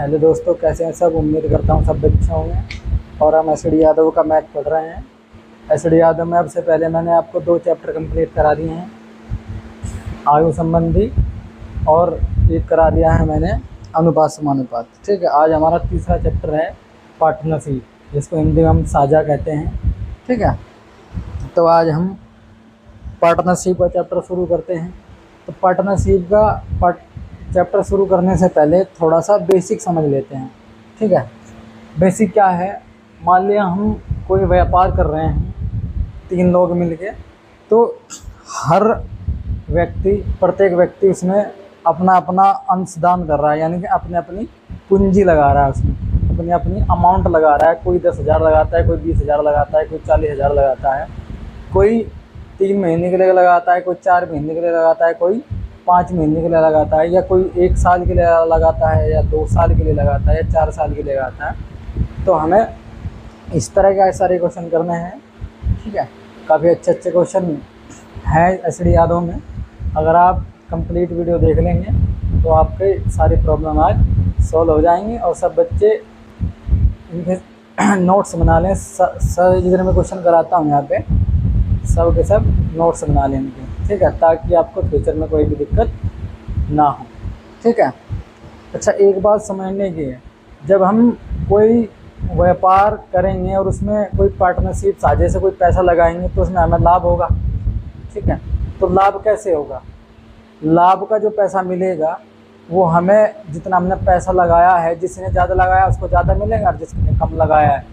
Hello दोस्तों, कैसे हैं सब। उम्मीद करता हूँ सब अच्छे होंगे। और हम एस डी यादव का मैथ पढ़ रहे हैं। एस डी यादव में अब से पहले मैंने आपको 2 चैप्टर कंप्लीट करा दिए हैं, आयु संबंधी, और एक करा दिया है मैंने अनुपात समानुपात। ठीक है, आज हमारा तीसरा चैप्टर है पार्टनरशिप, जिसको हिंदी में हम साझा कहते हैं। ठीक है, तो आज हम पार्टनरशिप का चैप्टर शुरू करते हैं। तो पार्टनरशिप का चैप्टर शुरू करने से पहले थोड़ा सा बेसिक समझ लेते हैं। ठीक है, बेसिक क्या है। मान लिया हम कोई व्यापार कर रहे हैं, 3 लोग मिलके, तो हर प्रत्येक व्यक्ति उसमें अपना अपना अंशदान कर रहा है, यानी कि अपनी अपनी पूंजी लगा रहा है, उसमें अपनी अपनी अमाउंट लगा रहा है। कोई 10,000 लगाता है, कोई 20,000 लगाता है, कोई 40,000 लगाता है, कोई 3 महीने के लिए लगाता है, कोई 4 महीने के लिए लगाता है, कोई 5 महीने के लिए लगाता है, या कोई 1 साल के लिए लगाता है, या 2 साल के लिए लगाता है, या 4 साल के लिए लगाता है। तो हमें इस तरह के सारे क्वेश्चन करने हैं। ठीक है, काफ़ी अच्छे क्वेश्चन हैं एस डी यादव में। अगर आप कंप्लीट वीडियो देख लेंगे तो आपके सारी प्रॉब्लम आज सॉल्व हो जाएंगी। और सब बच्चे इनके नोट्स बना लें। सर जितने मैं क्वेश्चन कराता हूँ यहाँ पे, सब के सब नोट्स बना लें इनके। ठीक है, ताकि आपको फ्यूचर में कोई भी दिक्कत ना हो। ठीक है, अच्छा, एक बात समझने की है, जब हम कोई व्यापार करेंगे और उसमें कोई पार्टनरशिप साझे से कोई पैसा लगाएंगे तो उसमें हमें लाभ होगा। ठीक है, तो लाभ कैसे होगा। लाभ का जो पैसा मिलेगा वो हमें, जितना हमने पैसा लगाया है, जिसने ज़्यादा लगाया उसको ज़्यादा मिलेगा, और जिसने कम लगाया है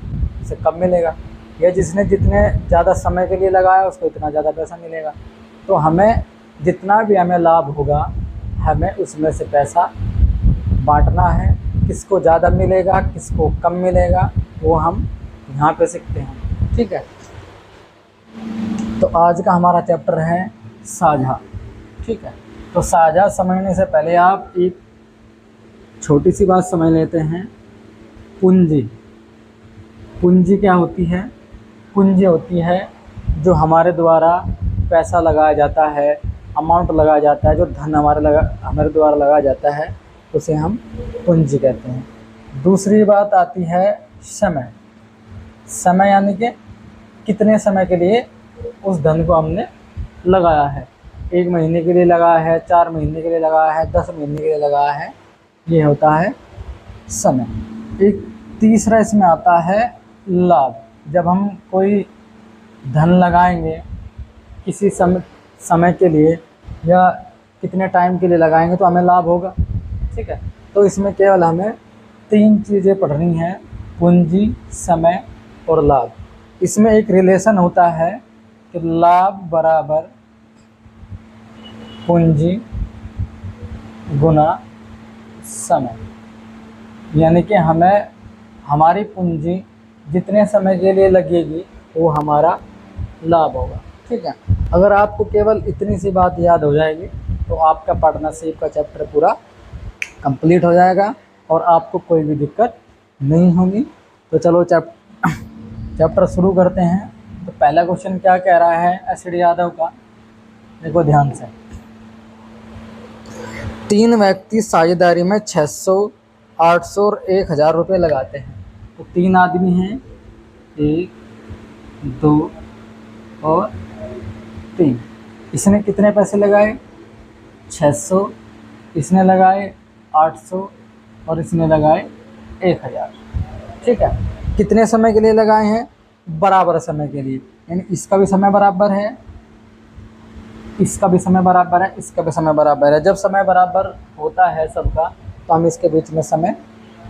उसे कम मिलेगा, या जिसने जितने ज़्यादा समय के लिए लगाया उसको इतना ज़्यादा पैसा मिलेगा। तो हमें जितना भी हमें लाभ होगा, हमें उसमें से पैसा बांटना है। किसको ज़्यादा मिलेगा, किसको कम मिलेगा, वो हम यहाँ पे सीखते हैं। ठीक है, तो आज का हमारा चैप्टर है साझा। ठीक है, तो साझा समझने से पहले आप एक छोटी सी बात समझ लेते हैं। पूंजी। पूंजी क्या होती है। पूंजी होती है जो हमारे द्वारा पैसा लगाया जाता है, अमाउंट लगाया जाता है, जो धन हमारे द्वारा लगाया जाता है, उसे हम पूंजी कहते हैं। दूसरी बात आती है समय। समय यानी कि कितने समय के लिए उस धन को हमने लगाया है। 1 महीने के लिए लगाया है, 4 महीने के लिए लगाया है, 10 महीने के लिए लगाया है, ये होता है समय। एक तीसरा इसमें आता है लाभ। जब हम कोई धन लगाएंगे किसी समय के लिए, या कितने टाइम के लिए लगाएंगे, तो हमें लाभ होगा। ठीक है, तो इसमें केवल हमें 3 चीज़ें पढ़नी हैं, पूंजी, समय और लाभ। इसमें एक रिलेशन होता है कि लाभ बराबर पूंजी गुना समय, यानी कि हमें हमारी पूंजी जितने समय के लिए लगेगी वो हमारा लाभ होगा। ठीक है, अगर आपको केवल इतनी सी बात याद हो जाएगी तो आपका पार्टनरशिप का चैप्टर पूरा कंप्लीट हो जाएगा और आपको कोई भी दिक्कत नहीं होगी। तो चलो चैप्टर शुरू करते हैं। तो पहला क्वेश्चन क्या कह रहा है एस डी यादव का, देखो ध्यान से। 3 व्यक्ति साझेदारी में 600, 800 और 1,000 रुपये लगाते हैं। तो 3 आदमी हैं, 1, 2 और 3। इसने कितने पैसे लगाए, 600, इसने लगाए 800 और इसने लगाए 1,000। ठीक है, कितने समय के लिए लगाए हैं, बराबर समय के लिए, यानी इसका भी समय बराबर है, इसका भी समय बराबर है, इसका भी समय बराबर है। जब समय बराबर होता है सबका, तो हम इसके बीच में समय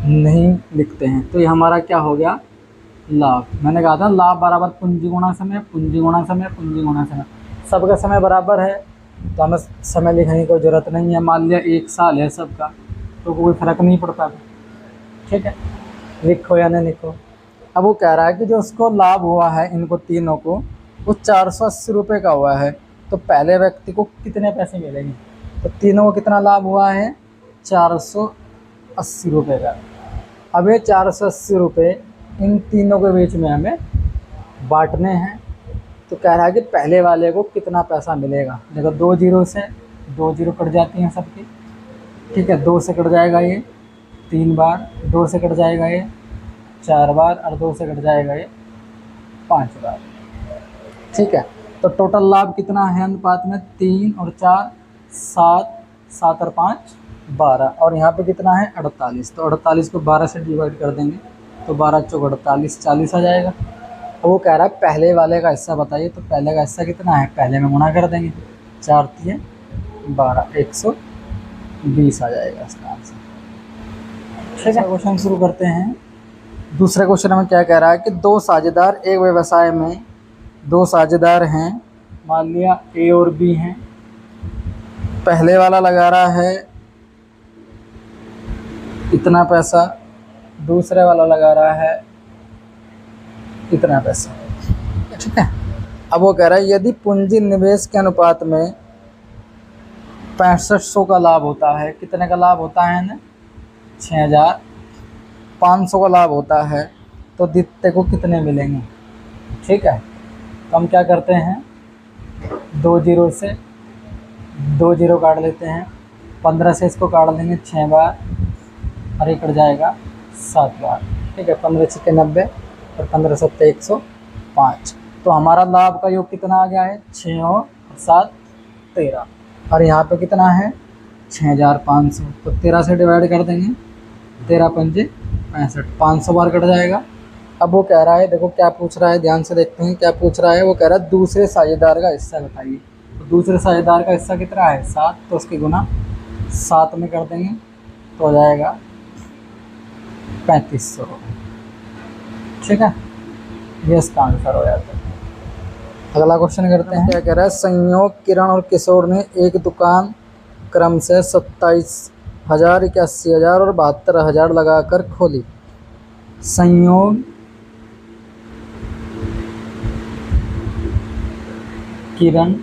नहीं लिखते हैं। तो ये हमारा क्या हो गया, लाभ। मैंने कहा था लाभ बराबर पूंजी गुणा समय, पूंजी गुणा समय, पूंजी गुणा समय। सबका समय बराबर है तो हमें समय लिखने की ज़रूरत नहीं है। मान लिया 1 साल है सबका, तो कोई फ़र्क नहीं पड़ता। ठीक है, लिखो या नहीं लिखो। अब वो कह रहा है कि जो उसको लाभ हुआ है, इनको तीनों को, वो 480 रुपये का हुआ है। तो पहले व्यक्ति को कितने पैसे मिलेंगे। तो तीनों को कितना लाभ हुआ है, 480 रुपये का। अब ये 480 रुपये इन तीनों के बीच में हमें बांटने हैं। तो कह रहा है कि पहले वाले को कितना पैसा मिलेगा। देखो 2 जीरो से 2 जीरो कट जाती हैं सबकी। ठीक है, 2 से कट जाएगा ये, 3 बार, 2 से कट जाएगा ये 4 बार और 2 से कट जाएगा ये 5 बार। ठीक है, तो टोटल लाभ कितना है अनुपात में 3 और 4 7, 7 और 5 12, और यहाँ पे कितना है 48। तो 48 को 12 से डिवाइड कर देंगे तो 12 चौक 48 40 आ जाएगा। तो वो कह रहा है पहले वाले का हिस्सा बताइए, तो पहले का हिस्सा कितना है, पहले में गुणा कर देंगे 4 3 12 120 आ जाएगा इसका आंसर। ठीक है, क्वेश्चन शुरू करते हैं। दूसरे क्वेश्चन में क्या कह रहा है कि दो साझेदार एक व्यवसाय में, दो साझेदार हैं, मान लिया ए और बी हैं। पहले वाला लगा रहा है इतना पैसा, दूसरे वाला लगा रहा है इतना पैसा। ठीक है, अब वो कह रहा है यदि पूंजी निवेश के अनुपात में 6500 का लाभ होता है, कितने का लाभ होता है ना 6500 का लाभ होता है, तो द्वितीय को कितने मिलेंगे। ठीक है, तो हम क्या करते हैं 2 जीरो से 2 जीरो काट लेते हैं, 15 से इसको काट देंगे 6 बार और ये कट जाएगा 7 बार। ठीक है, 15 6 90 और 15 7 105। तो हमारा लाभ का योग कितना आ गया है 6 और 7 13, और यहाँ पे कितना है 6500। तो 13 से डिवाइड कर देंगे, 13 पंजे 65, 500 बार कट जाएगा। अब वो कह रहा है, देखो क्या पूछ रहा है, ध्यान से देखते हैं क्या पूछ रहा है। वो कह रहा है दूसरे साझेदार का हिस्सा बताइए। तो दूसरे साझेदार का हिस्सा कितना है 7, तो उसकी गुना 7 में कर देंगे तो हो जाएगा 3500 रुपये। ठीक है, ये इसका आंसर हो जाता है। अगला क्वेश्चन करते हैं। क्या कह रहा है, संयोग किरण और किशोर ने एक दुकान क्रम से 27,000, 81,000 और 72,000 लगाकर खोली। संयोग किरण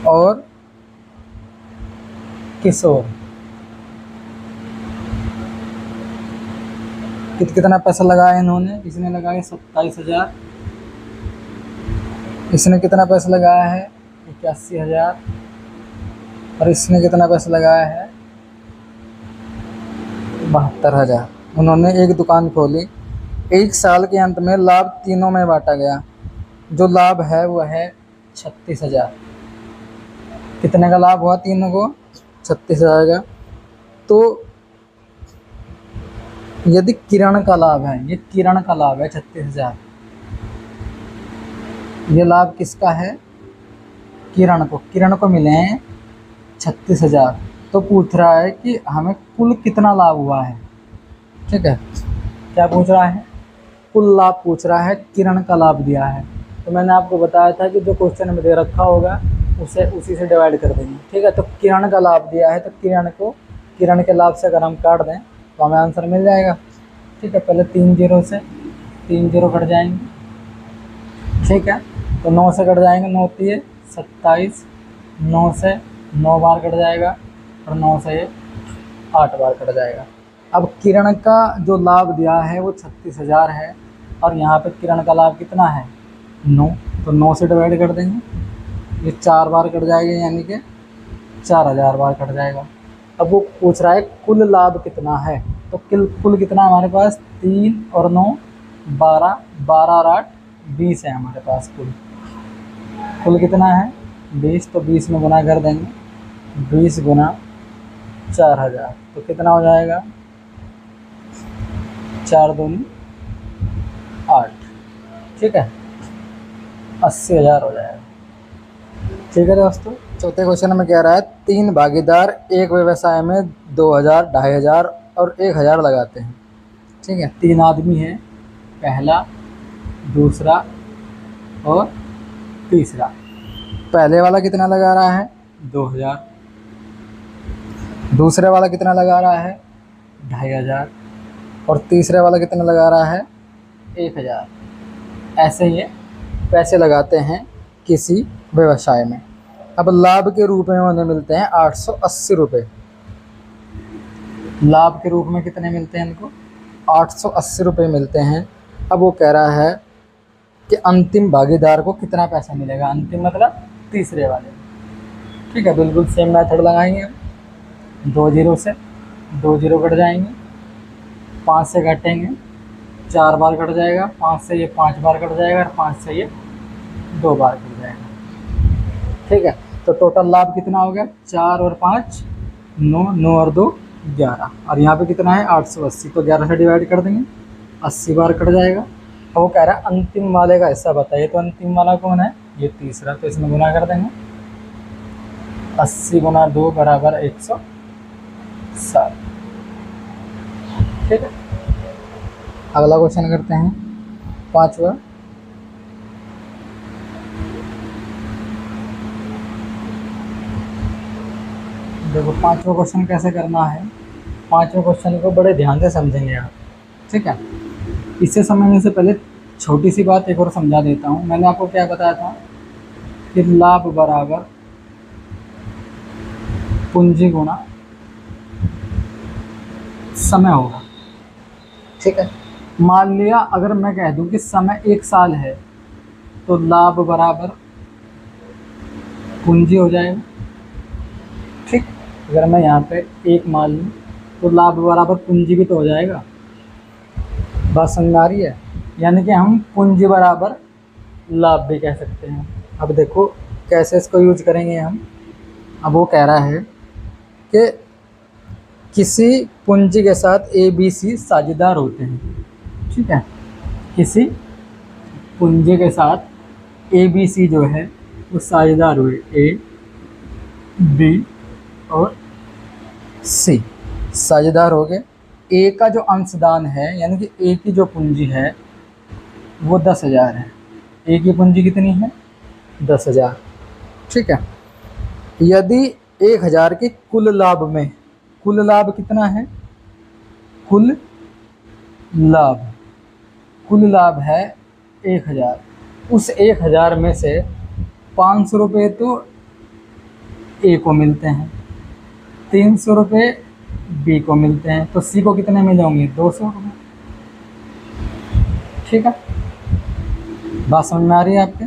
और किशोर कितना पैसा लगाया इन्होंने, इसने लगाया 27,000, इसने कितना पैसा लगाया है 81,000, और इसने कितना पैसा लगाया है 72,000। उन्होंने एक दुकान खोली। एक साल के अंत में लाभ तीनों में बांटा गया। जो लाभ है वो है 36,000। कितने का लाभ हुआ तीनों को 36,000 का। तो यदि किरण का लाभ है, ये किरण का लाभ है 36,000, ये लाभ किसका है किरण को मिले हैं 36,000। तो पूछ रहा है कि हमें कुल कितना लाभ हुआ है। ठीक है, क्या पूछ रहा है, कुल लाभ पूछ रहा है, किरण का लाभ दिया है। तो मैंने आपको बताया था कि जो क्वेश्चन में दे रखा होगा उसे उसी से डिवाइड कर देंगे। ठीक है, तो किरण का लाभ दिया है, तो किरण के लाभ से अगर हम काट दें तो हमें आंसर मिल जाएगा। ठीक है, पहले 3 जीरो से 3 जीरो कट जाएंगे। ठीक है, तो 9 से कट जाएंगे, 9 3 27, 9 से 9 बार कट जाएगा और 9 से 8 बार कट जाएगा। अब किरण का जो लाभ दिया है वो 36,000 है, और यहाँ पे किरण का लाभ कितना है 9, तो 9 से डिवाइड कर देंगे, ये 4 बार कट जाएगा, यानी कि 4,000 बार कट जाएगा। अब वो पूछ रहा है कुल लाभ कितना है, तो कुल कितना हमारे पास 3 और 9 12, 12 और 8 20 है हमारे पास। कुल कितना है 20, तो 20 में गुना कर देंगे, 20 गुना 4,000, तो कितना हो जाएगा 4 दूनी 8। ठीक है, 80,000 हो जाएगा। ठीक है दोस्तों, चौथे क्वेश्चन में कह रहा है 3 भागीदार एक व्यवसाय में 2,000, 2,500 और 1,000 लगाते हैं। ठीक है, 3 आदमी हैं, पहला, दूसरा और तीसरा। पहले वाला कितना लगा रहा है 2,000, दूसरे वाला कितना लगा रहा है 2,500 और तीसरे वाला कितना लगा रहा है 1,000। ऐसे ही पैसे लगाते हैं किसी व्यवसाय में। अब लाभ के रूप में उन्हें मिलते हैं 880 रुपये। लाभ के रूप में कितने मिलते हैं इनको 880 रुपये मिलते हैं। अब वो कह रहा है कि अंतिम भागीदार को कितना पैसा मिलेगा, अंतिम मतलब तीसरे वाले। ठीक है, बिल्कुल सेम मेथड लगाएंगे। 2 जीरो से 2 जीरो कट जाएंगे, 5 से काटेंगे 4 बार कट जाएगा, 5 से ये 5 बार कट जाएगा और 5 से ये 2 बार कट जाएगा। ठीक है, तो टोटल लाभ कितना हो गया? 4 और 5 9, 9 और 2 11, और यहाँ पे कितना है 880, तो 11 से डिवाइड कर देंगे, 80 बार कट जाएगा। अब वो कह रहा है अंतिम वाले का हिस्सा बताइए, तो अंतिम वाला कौन है? ये तीसरा, तो इसमें गुना कर देंगे, 80 गुना 2 बराबर 107। ठीक है, अगला क्वेश्चन करते हैं, 5वां। देखो 5वां क्वेश्चन कैसे करना है। 5वें क्वेश्चन को बड़े ध्यान से समझेंगे आप। ठीक है, इसे समझने से पहले छोटी सी बात एक और समझा देता हूँ। मैंने आपको क्या बताया था कि लाभ बराबर पूंजी गुणा समय होगा। ठीक है, मान लिया अगर मैं कह दूं कि समय 1 साल है, तो लाभ बराबर पूंजी हो जाएगा। ठीक, अगर मैं यहाँ पे 1 मान लूँ तो लाभ बराबर पूंजी भी तो हो जाएगा। बात समझ आ रही है? यानी कि हम पूंजी बराबर लाभ भी कह सकते हैं। अब देखो कैसे इसको यूज करेंगे हम। अब वो कह रहा है कि किसी पूंजी के साथ ए बी सी साझेदार होते हैं। ठीक है, किसी पूंजी के साथ ए बी सी जो है वो साझेदार हुए, ए बी और सी साझेदार हो गए। ए का जो अंशदान है यानी कि ए की जो पूंजी है वो 10,000 है। ए की पूंजी कितनी है? 10,000। ठीक है, यदि 1,000 के कुल लाभ में, कुल लाभ कितना है? कुल लाभ है 1,000। उस 1,000 में से 500 रुपये तो ए को मिलते हैं, 300 रुपये बी को मिलते हैं, तो सी को कितने मिले होंगे? 200 रुपये। ठीक है, बात समझ में आ रही है आपके?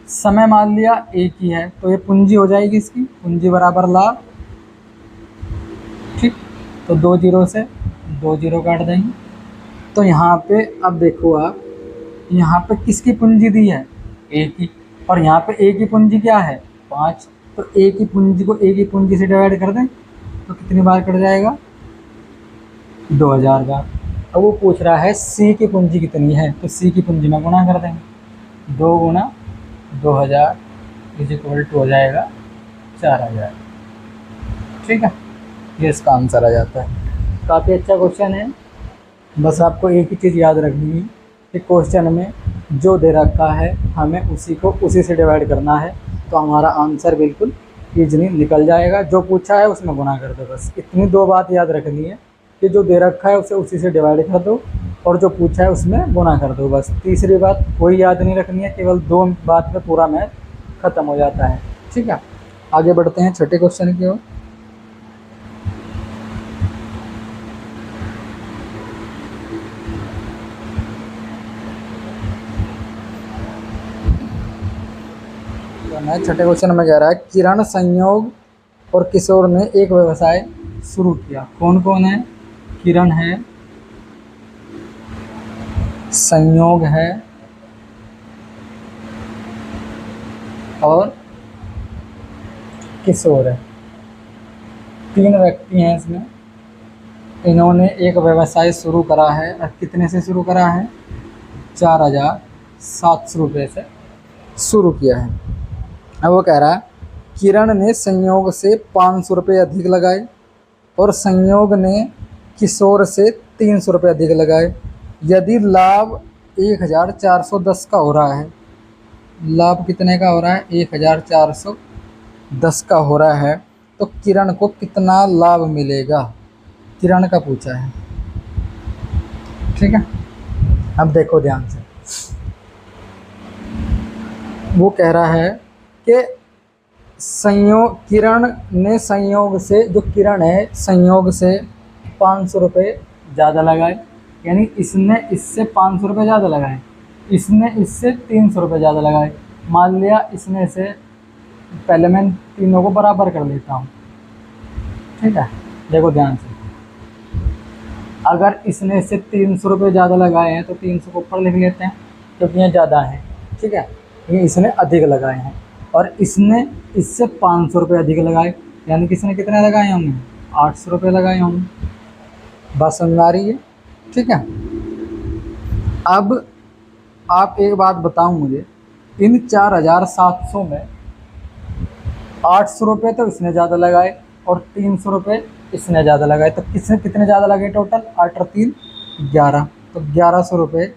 समय मान लिया एक ही है, तो ये पूंजी हो जाएगी, इसकी पूंजी बराबर लाभ। ठीक, तो 2 जीरो से 2 जीरो काट देंगे। तो यहाँ पे अब देखो आप, यहाँ पे किसकी पूंजी दी है? ए की, और यहाँ पे ए की पूंजी क्या है? 5। तो ए की पूंजी को ए की पूंजी से डिवाइड कर दें तो कितनी बार कट जाएगा? 2,000 बार। अब वो पूछ रहा है सी की पूंजी कितनी है, तो सी की पूंजी में गुना कर देंगे, 2 गुना 2,000 इज इक्वल टू हो जाएगा 4,000। ठीक है, ये इसका आंसर आ जाता है। काफ़ी अच्छा क्वेश्चन है। बस आपको एक ही चीज़ याद रखनी है कि क्वेश्चन में जो दे रखा है हमें उसी से डिवाइड करना है, तो हमारा आंसर बिल्कुल ईजिली निकल जाएगा। जो पूछा है उसमें गुना कर दो, बस इतनी 2 बात याद रखनी है कि जो दे रखा है उसे उसी से डिवाइड कर दो और जो पूछा है उसमें गुना कर दो। बस तीसरी बात कोई याद नहीं रखनी है, केवल 2 बात में पूरा मैथ ख़त्म हो जाता है। ठीक है, आगे बढ़ते हैं छठे क्वेश्चन की ओर। छठे क्वेश्चन में कह रहा है किरण, संयोग और किशोर ने एक व्यवसाय शुरू किया। कौन कौन है? किरण है, संयोग है और किशोर है। 3 व्यक्ति हैं इसमें। इन्होंने एक व्यवसाय शुरू करा है। कितने से शुरू करा है? 4,700 रुपये से शुरू किया है। अब वो कह रहा है किरण ने संयोग से 500 रुपये अधिक लगाए और संयोग ने किशोर से 300 रुपये अधिक लगाए। यदि लाभ 1,410 का हो रहा है, लाभ कितने का हो रहा है? 1,410 का हो रहा है, तो किरण को कितना लाभ मिलेगा? किरण का पूछा है। ठीक है, अब देखो ध्यान से। वो कह रहा है कि किरण ने संयोग से, जो किरण है संयोग से 500 रुपये ज़्यादा लगाए, यानी इसने इससे 500 रुपये ज़्यादा लगाए, इसने इससे 300 रुपये ज़्यादा लगाए। मान लिया इसने से, पहले मैं तीनों को बराबर कर लेता हूँ। ठीक है, देखो ध्यान से। अगर इसने इससे 300 रुपये ज़्यादा लगाए हैं तो 300 को ऊपर लिख लेते हैं क्योंकि ये ज़्यादा है, ठीक है। ये इसने अधिक लगाए हैं और इसने इससे 500 रुपये अधिक लगाए, यानी कि इसने कितने लगाए होंगे, 800 रुपये लगाए होंगे। बात समझ में आ रही है, ठीक है। अब आप एक बात बताओ मुझे, इन 4700 में 800 रुपये तो इसने ज़्यादा लगाए और 300 रुपये इसने ज़्यादा लगाए, तो किसने कितने ज़्यादा लगाए टोटल, 8 और 3 11, तो 1100 रुपये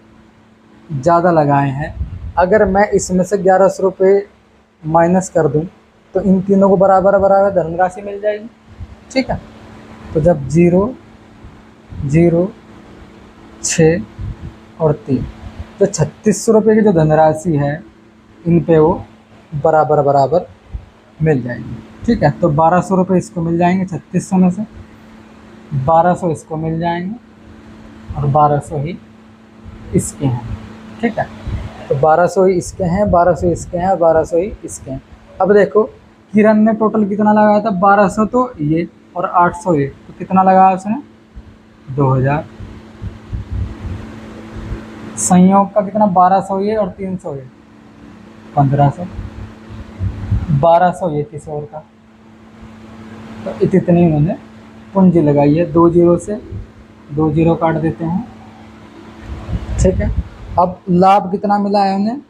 ज़्यादा लगाए हैं। अगर मैं इसमें से 1100 रुपये माइनस कर दूं तो इन तीनों को बराबर बराबर धनराशि मिल जाएगी, ठीक है। तो जब 0 0 6 और 3, तो 3600 रुपये की जो धनराशि है इन पे वो बराबर बराबर मिल जाएगी, ठीक है। तो 1200 रुपये इसको मिल जाएंगे 3600 में से, 1200 इसको मिल जाएंगे और 1200 ही इसके हैं, ठीक है। तो 1200 ही इसके हैं, 1200 इसके हैं, 1200 ही इसके हैं। अब देखो किरण ने टोटल कितना लगाया था, 1200 तो ये और 800 ये, तो कितना लगाया उसने, 2000। संयोग का कितना, 1200 ये और 300 ये, 1500, 1200 ये किशोर का, तो इतनी उन्होंने पूंजी लगाई है। 2 जीरो से 2 जीरो काट देते हैं, ठीक है। अब लाभ कितना मिला है उन्हें,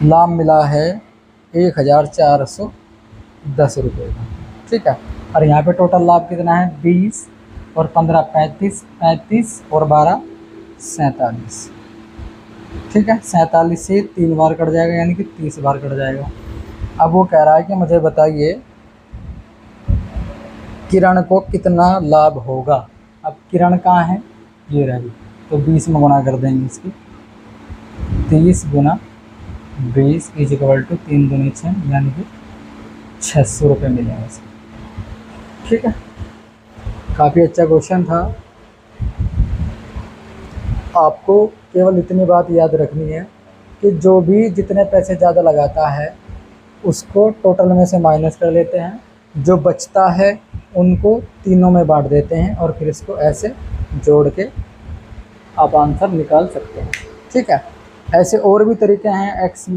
लाभ मिला है 1410 रुपये का, ठीक है। और यहाँ पे टोटल लाभ कितना है, 20 और 15 35, 35 और 12 47, ठीक है। 47 से 3 बार कट जाएगा यानी कि 30 बार कट जाएगा। अब वो कह रहा है कि मुझे बताइए किरण को कितना लाभ होगा। अब किरण कहाँ है, ये रही, तो 20 में गुणा कर देंगे इसकी, 30 गुना 20 इक्वल टू 3 दूनी 6, यानी कि 600 रुपये मिलेंगे इसको, ठीक है। काफ़ी अच्छा क्वेश्चन था। आपको केवल इतनी बात याद रखनी है कि जो भी जितने पैसे ज़्यादा लगाता है उसको टोटल में से माइनस कर लेते हैं, जो बचता है उनको तीनों में बांट देते हैं और फिर इसको ऐसे जोड़ के आप आंसर निकाल सकते हैं, ठीक है। ऐसे और भी तरीके हैं, एक्स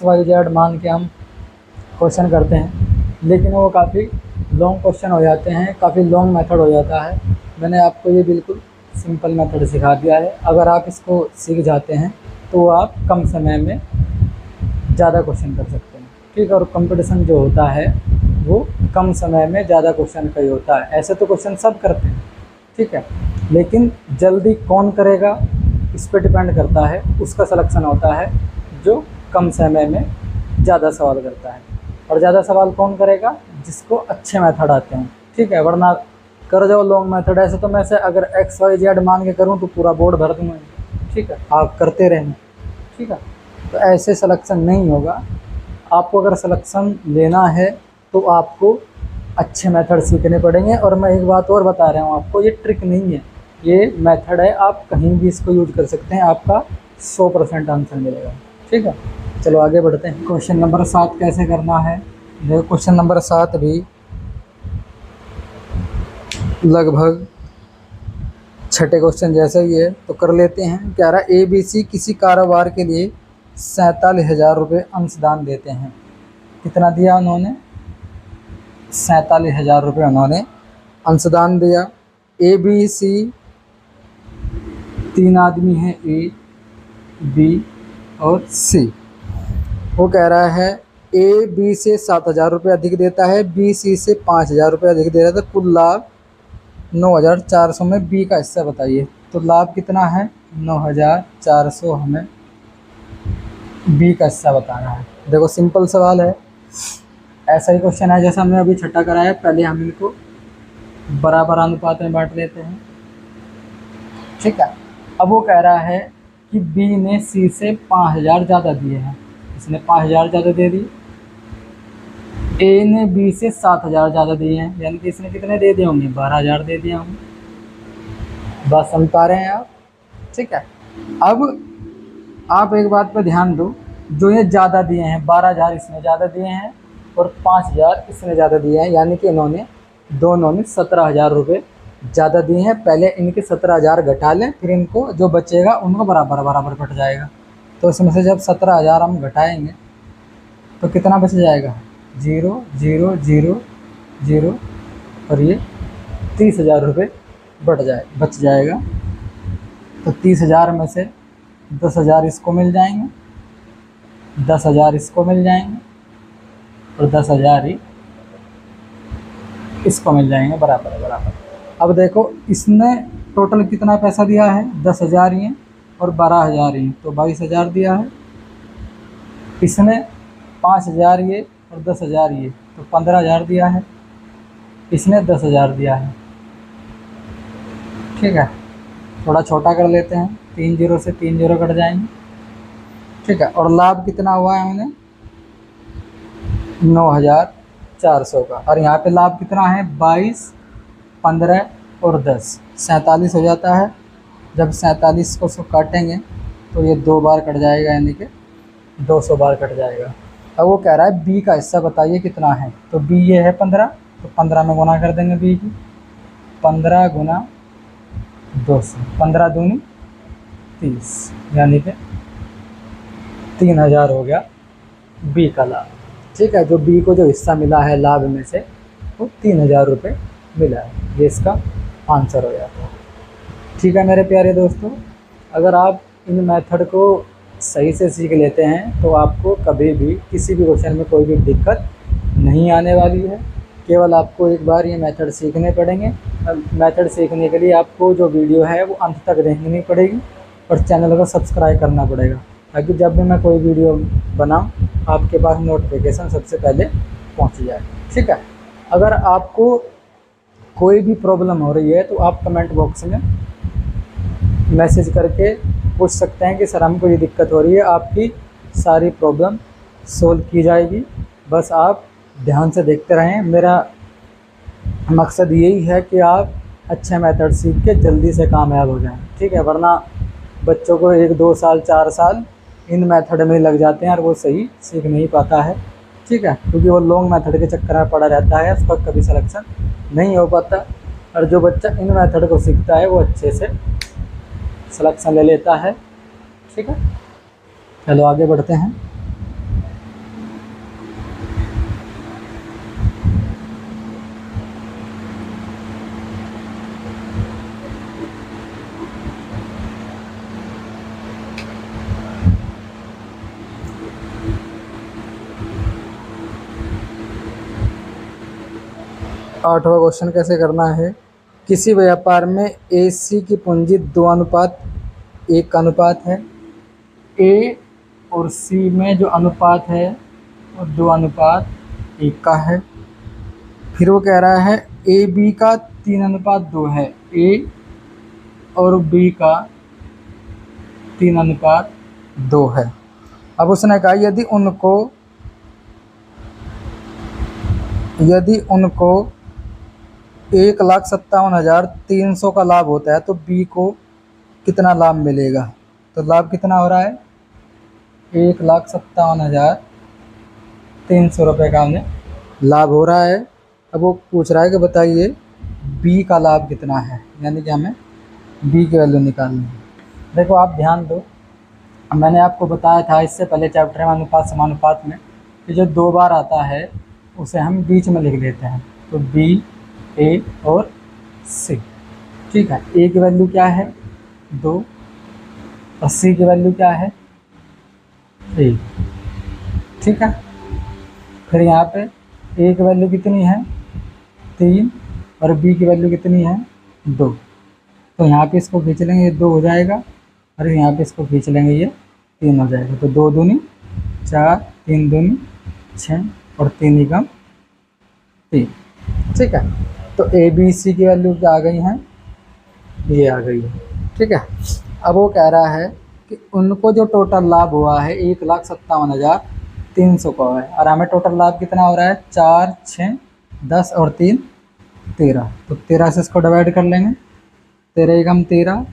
वाई जेड मान के हम क्वेश्चन करते हैं, लेकिन वो काफ़ी लॉन्ग क्वेश्चन हो जाते हैं, काफ़ी लॉन्ग मेथड हो जाता है। मैंने आपको ये बिल्कुल सिंपल मेथड सिखा दिया है। अगर आप इसको सीख जाते हैं तो आप कम समय में ज़्यादा क्वेश्चन कर सकते हैं, ठीक है। और कंपटीशन जो होता है वो कम समय में ज़्यादा क्वेश्चन का ही होता है। ऐसे तो क्वेश्चन सब करते हैं, ठीक है, लेकिन जल्दी कौन करेगा इस पर डिपेंड करता है। उसका सिलेक्शन होता है जो कम समय में ज़्यादा सवाल करता है, और ज़्यादा सवाल कौन करेगा, जिसको अच्छे मेथड आते हैं, ठीक है। वरना कर जाओ लॉन्ग मेथड, ऐसे तो मैं से अगर XYZ मान के करूँ तो पूरा बोर्ड भर दूँगा, ठीक है, आप करते रहें, ठीक है। तो ऐसे सिलेक्शन नहीं होगा। आपको अगर सिलेक्शन लेना है तो आपको अच्छे मेथड सीखने पड़ेंगे। और मैं एक बात और बता रहा हूँ आपको, ये ट्रिक नहीं है, ये मेथड है, आप कहीं भी इसको यूज कर सकते हैं, आपका 100% आंसर मिलेगा, ठीक है। चलो आगे बढ़ते हैं। क्वेश्चन नंबर 7 कैसे करना है, देखो क्वेश्चन नंबर 7 भी लगभग छठे क्वेश्चन जैसा ही है, तो कर लेते हैं। कह रहा है ABC किसी कारोबार के लिए 47,000 रुपये अंशदान देते हैं। कितना दिया उन्होंने, 47,000 रुपये उन्होंने अंशदान दिया। ABC 3 आदमी हैं, A B और C। वो कह रहा है A B से 7,000 रुपये अधिक देता है, B C से 5,000 रुपये अधिक दे रहा था, कुल लाभ 9,400 में B का हिस्सा बताइए। तो लाभ कितना है, 9,400, हमें B का हिस्सा बताना है। देखो सिंपल सवाल है, ऐसा ही क्वेश्चन है जैसा हमने अभी छठा कराया। पहले हम इनको बराबर अनुपात में बांट लेते हैं, ठीक है। अब वो कह रहा है कि B ने C से 5,000 ज़्यादा दिए हैं, इसने 5,000 ज़्यादा दे दिए। A ने B से 7,000 ज़्यादा दिए हैं, यानी कि इसने कितने दे दिए होंगे, 12,000 दे दिए होंगे। बात समझ पा रहे हैं आप, ठीक है। अब आप एक बात पर ध्यान दो, जो ये ज़्यादा दिए हैं, 12,000 इसने ज़्यादा दिए हैं और 5,000 इसने ज़्यादा दिए हैं, यानी कि इन्होंने दोनों ने 17,000 रुपये ज़्यादा दिए हैं। पहले इनके 17,000 घटा लें, फिर इनको जो बचेगा उनको बराबर बराबर कट जाएगा। तो इसमें से जब 17,000 हम घटाएंगे तो कितना बच जाएगा? 0 0 0 0 और ये 30,000 रुपये बच जाएगा। तो 30,000 में से 10,000 इसको मिल जाएंगे, 10,000 इसको मिल जाएंगे और 10,000 ही इसको मिल जाएंगे, बराबर बराबर। अब देखो इसने टोटल कितना पैसा दिया है? 10,000 ये और 12,000 ये, तो 22,000 दिया है। इसने 5,000 ये और 10,000 ये, तो 15,000 दिया है। इसने 10,000 दिया है। ठीक है, थोड़ा छोटा कर लेते हैं, 3 0 से 3 0 कट जाएंगे। ठीक है, और लाभ कितना हुआ है उन्हें? 9,400 का। और यहाँ पे लाभ कितना है? 22, 15 और 10, 47 हो जाता है। जब 47 को काटेंगे तो ये 2 बार कट जाएगा, यानी कि 200 बार कट जाएगा। अब वो कह रहा है बी का हिस्सा बताइए कितना है। तो बी ये है 15, तो 15 में गुना कर देंगे बी की। 15 गुना 200, 15 दूनी 30, यानी कि 3,000 हो गया बी का लाभ। ठीक है, जो बी को जो हिस्सा मिला है लाभ में से वो 3,000 रुपये मिला है। ये इसका आंसर हो जाता है। ठीक है मेरे प्यारे दोस्तों, अगर आप इन मेथड को सही से सीख लेते हैं तो आपको कभी भी किसी भी क्वेश्चन में कोई भी दिक्कत नहीं आने वाली है। केवल आपको एक बार ये मेथड सीखने पड़ेंगे। मेथड सीखने के लिए आपको जो वीडियो है वो अंत तक देखनी पड़ेगी और चैनल को सब्सक्राइब करना पड़ेगा, ताकि जब भी मैं कोई वीडियो बनाऊं आपके पास नोटिफिकेशन सबसे पहले पहुंच जाए। ठीक है, अगर आपको कोई भी प्रॉब्लम हो रही है तो आप कमेंट बॉक्स में मैसेज करके पूछ सकते हैं कि सर हमको ये दिक्कत हो रही है। आपकी सारी प्रॉब्लम सोल्व की जाएगी, बस आप ध्यान से देखते रहें। मेरा मकसद यही है कि आप अच्छे मेथड सीख के जल्दी से कामयाब हो जाएं। ठीक है, वरना बच्चों को 1 2 साल 4 साल इन मेथड में लग जाते हैं और वो सही सीख नहीं पाता है। ठीक है, क्योंकि वो लॉन्ग मेथड के चक्कर में पड़ा रहता है, उसका कभी सिलेक्शन नहीं हो पाता। और जो बच्चा इन मेथड को सीखता है वो अच्छे से सिलेक्शन ले लेता है। ठीक है, चलो आगे बढ़ते हैं। आठवां क्वेश्चन कैसे करना है? किसी व्यापार में ए सी की पूंजी 2:1 का अनुपात है। ए और सी में जो अनुपात है वो 2:1 का है। फिर वो कह रहा है ए बी का 3:2 है। ए और बी का 3:2 है। अब उसने कहा यदि उनको 1,57,300 का लाभ होता है तो बी को कितना लाभ मिलेगा? तो लाभ कितना हो रहा है? 1,57,300 रुपये का उन्हें लाभ हो रहा है। अब वो पूछ रहा है कि बताइए बी का लाभ कितना है, यानी कि हमें बी की वैल्यू निकालनी है। देखो आप ध्यान दो, मैंने आपको बताया था इससे पहले चैप्टर में अनुपात समानुपात में कि जो 2 बार आता है उसे हम बीच में लिख लेते हैं। तो बी, ए और सी। ठीक है, ए की वैल्यू क्या है? 2 और सी की वैल्यू क्या है? 1। ठीक है, फिर यहाँ पे ए की वैल्यू कितनी है? 3 और बी की वैल्यू कितनी है? 2। तो यहाँ पे इसको खींच लेंगे, ये 2 हो जाएगा और यहाँ पे इसको खींच लेंगे, ये 3 हो जाएगा। तो 2 दूनी 4, 3 दूनी 6 और 3 एकम 3। ठीक है, तो ए बी सी की वैल्यू क्या आ गई हैं? ये आ गई है। ठीक है, अब वो कह रहा है कि उनको जो टोटल लाभ हुआ है 1,57,300 का है और हमें टोटल लाभ कितना हो रहा है? 4, 6, 10 और 3 13। तो 13 से इसको डिवाइड कर लेंगे। 13 एकम 13,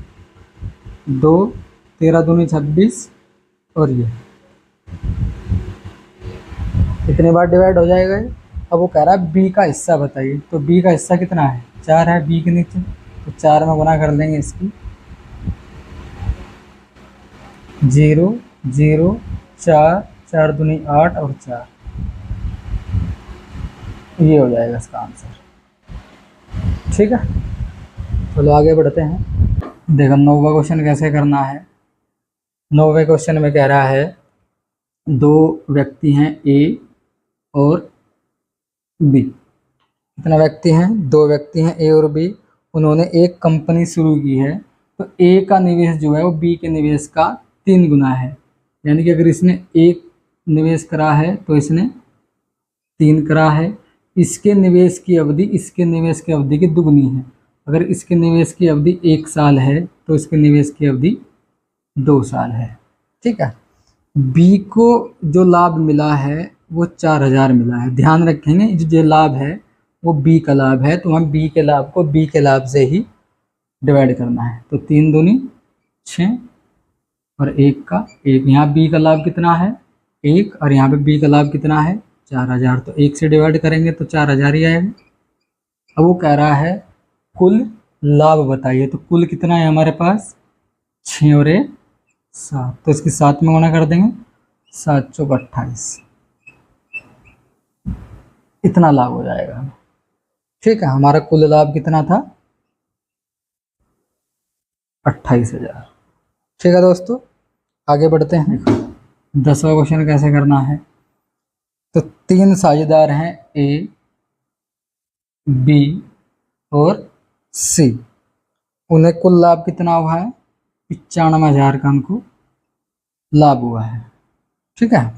2, 13 दूनी 26 और ये कितनी बार डिवाइड हो जाएगा? अब वो कह रहा है बी का हिस्सा बताइए, तो बी का हिस्सा कितना है, 4 है बी के नीचे, तो 4 में गुना कर लेंगे इसकी, 0 0 4 4 दूनी 8 और 4, ये हो जाएगा इसका आंसर। ठीक है, चलो आगे बढ़ते हैं। देखो 9वां क्वेश्चन कैसे करना है। 9वें क्वेश्चन में कह रहा है 2 व्यक्ति हैं ए और बी। कितना व्यक्ति हैं, 2 व्यक्ति हैं ए और बी। उन्होंने एक कंपनी शुरू की है, तो ए का निवेश जो है वो बी के निवेश का 3 गुना है। यानी कि अगर इसने एक निवेश करा है तो इसने 3 करा है। इसके निवेश की अवधि इसके निवेश की अवधि की दुगनी है। अगर इसके निवेश की अवधि 1 साल है तो इसके निवेश की अवधि 2 साल है। ठीक है, बी को जो लाभ मिला है वो 4000 मिला है। ध्यान रखेंगे जो लाभ है वो बी का लाभ है, तो हम बी के लाभ को बी के लाभ से ही डिवाइड करना है। तो 3 दूनी 6 और 1 का 1। यहाँ बी का लाभ कितना है 1 और यहाँ पे बी का लाभ कितना है 4000, तो 1 से डिवाइड करेंगे तो 4000 ही आएगा। अब वो कह रहा है कुल लाभ बताइए, तो कुल कितना है हमारे पास 6 और 1 7, तो इसकी 7 में गुना कर देंगे, 7 चौक 28, इतना लाभ हो जाएगा। ठीक है, हमारा कुल लाभ कितना था 28,000। ठीक है दोस्तों, आगे बढ़ते हैं। 10वां क्वेश्चन कैसे करना है। तो 3 साझेदार हैं ए बी और सी। उन्हें कुल लाभ कितना हुआ है 95,000 का उनको लाभ हुआ है। ठीक है,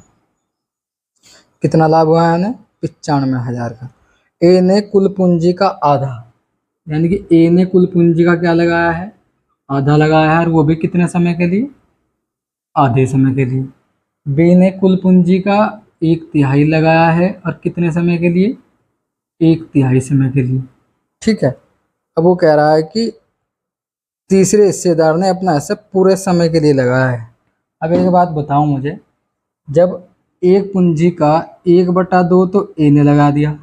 कितना लाभ हुआ है उन्हें 95,000 का। ए ने कुल पूंजी का आधा, यानी कि ए ने कुल पूंजी का क्या लगाया है आधा लगाया है, और वो भी कितने समय के लिए आधे समय के लिए। बी ने कुल पूंजी का 1/3 लगाया है और कितने समय के लिए 1/3 समय के लिए। ठीक है, अब वो कह रहा है कि तीसरे हिस्सेदार ने अपना हिस्सा पूरे समय के लिए लगाया है। अब एक बात बताऊं मुझे, जब एक पूंजी का 1/2 तो ए ने लगा दिया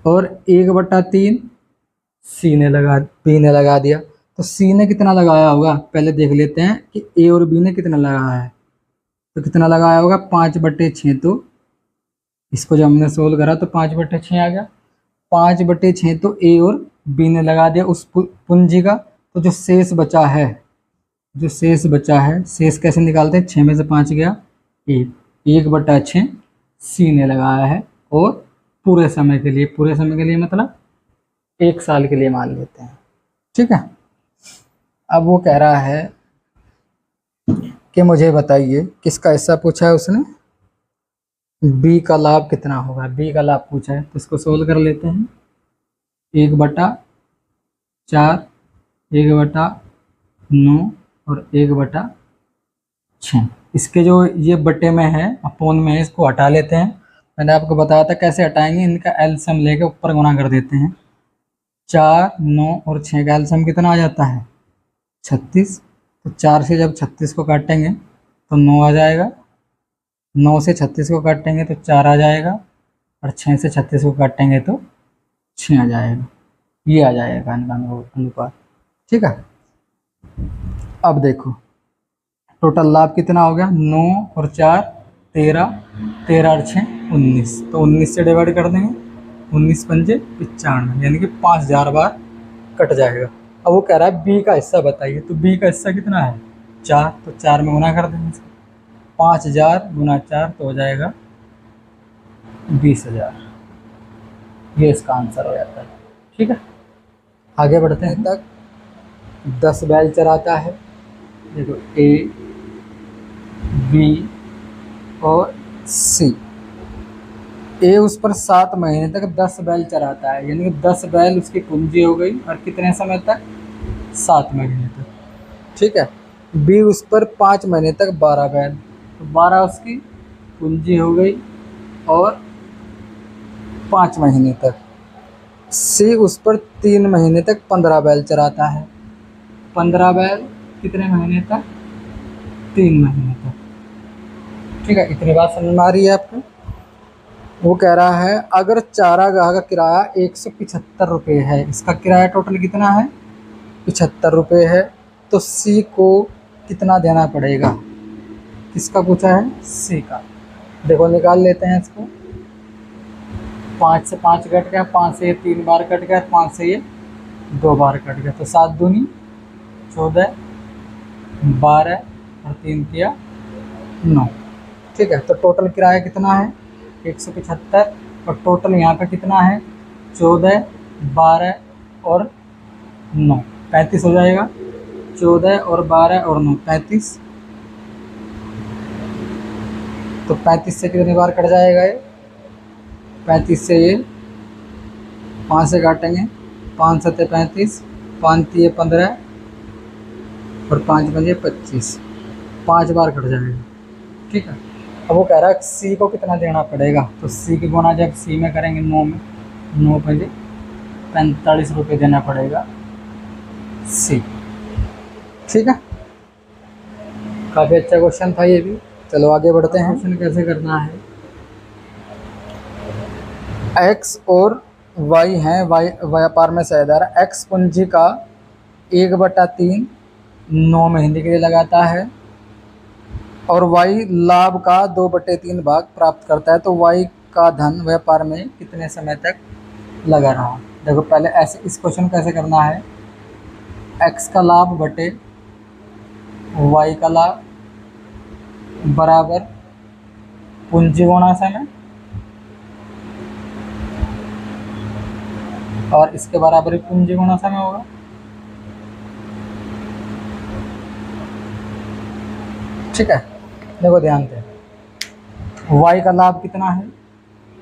और 1/3 सी ने लगा दिया, तो सी ने कितना लगाया होगा पहले देख लेते हैं कि ए और बी ने कितना लगाया है। तो कितना लगाया होगा 5/6, तो इसको जब हमने सोल्व करा तो 5/6 आ गया। 5/6 तो ए और बी ने लगा दिया उस पूंजी का। तो जो शेष बचा है शेष कैसे निकालते हैं, 6 में से 5 गया 1/6 सी ने लगाया है, और पूरे समय के लिए मतलब 1 साल के लिए मान लेते हैं। ठीक है, अब वो कह रहा है कि मुझे बताइए किसका हिस्सा पूछा है उसने, बी का लाभ कितना होगा। बी का लाभ पूछा है तो इसको सोल्व कर लेते हैं। 1/4 1/9 और 1/6। इसके जो ये बटे में है अपोन में है, इसको हटा लेते हैं। मैंने आपको बताया था कैसे हटाएंगे, इनका एलसीएम लेके ऊपर गुना कर देते हैं। 4 9 और 6 का एलसीएम कितना आ जाता है 36। तो 4 से जब 36 को काटेंगे तो 9 आ जाएगा, 9 से 36 को काटेंगे तो 4 आ जाएगा, और 6 से 36 को काटेंगे तो 6 आ जाएगा। ये आ जाएगा इनका अनुपात। ठीक है, अब देखो टोटल लाभ कितना हो गया 9 और 4 13, 13 और 6 19, तो 19 से डिवाइड कर देंगे, 19 पंजे 95, यानी कि 5000 बार कट जाएगा। अब वो कह रहा है बी का हिस्सा बताइए, तो बी का हिस्सा कितना है 4, तो 4 में गुना कर देंगे। 5000 गुना 4 तो हो जाएगा 20,000। ये इसका आंसर हो जाता है। ठीक है, आगे बढ़ते हैं। तक 10 बैल चराता है। देखो ए बी और सी। ए उस पर 7 महीने तक 10 बैल चराता है, यानी कि 10 बैल उसकी पूंजी हो गई, और कितने समय तक 7 महीने तक। ठीक है, बी उस पर 5 महीने तक 12 बैल, तो 12 उसकी पूंजी हो गई और 5 महीने तक। सी उस पर 3 महीने तक 15 बैल चराता है। 15 बैल कितने महीने तक 3 महीने तक। ठीक है, इतनी बात समझ में आ रही है आपको। वो कह रहा है अगर चारागाह का किराया 175 रुपये है, इसका किराया टोटल कितना है 75 रुपये है, तो सी को कितना देना पड़ेगा। किसका पूछा है, सी का। देखो निकाल लेते हैं इसको। 5 से 5 कट गया, 5 से ये 3 बार कट गया, 5 से ये 2 बार कट गया, तो 7 दूनी 14, 12 और 3 किया 9। ठीक है, तो टोटल किराया कितना है 175, और टोटल यहाँ पे कितना है 14, 12 और 9, 35 हो जाएगा। 14 और 12 और 9 35, तो 35 से कितनी बार कट जाएगा ये, 35 से ये 5 से काटेंगे, 5 7 35, 5 3 15 और 5 5 25, 5 बार कट जाएगा। ठीक है, अब वो कह रहा है सी को कितना देना पड़ेगा, तो सी की गुना जब सी में करेंगे 9 में, 9 पे 45 रुपये देना पड़ेगा सी। ठीक है, काफ़ी अच्छा क्वेश्चन था ये भी। चलो आगे बढ़ते हैं। क्वेश्चन कैसे करना है, एक्स और वाई हैं, वाई व्यापार में साझेदार। एक्स पूंजी का 1/3 9 महीने के लिए लगाता है और वाई लाभ का 2/3 भाग प्राप्त करता है, तो वाई का धन व्यापार में कितने समय तक लगा रहा। देखो पहले ऐसे इस क्वेश्चन कैसे करना है, एक्स का लाभ बटे वाई का लाभ बराबर पूंजी गुणा समय, और इसके बराबर ही पूंजी गुणा समय होगा। ठीक है, देखो ध्यान दें, वाई का लाभ कितना है,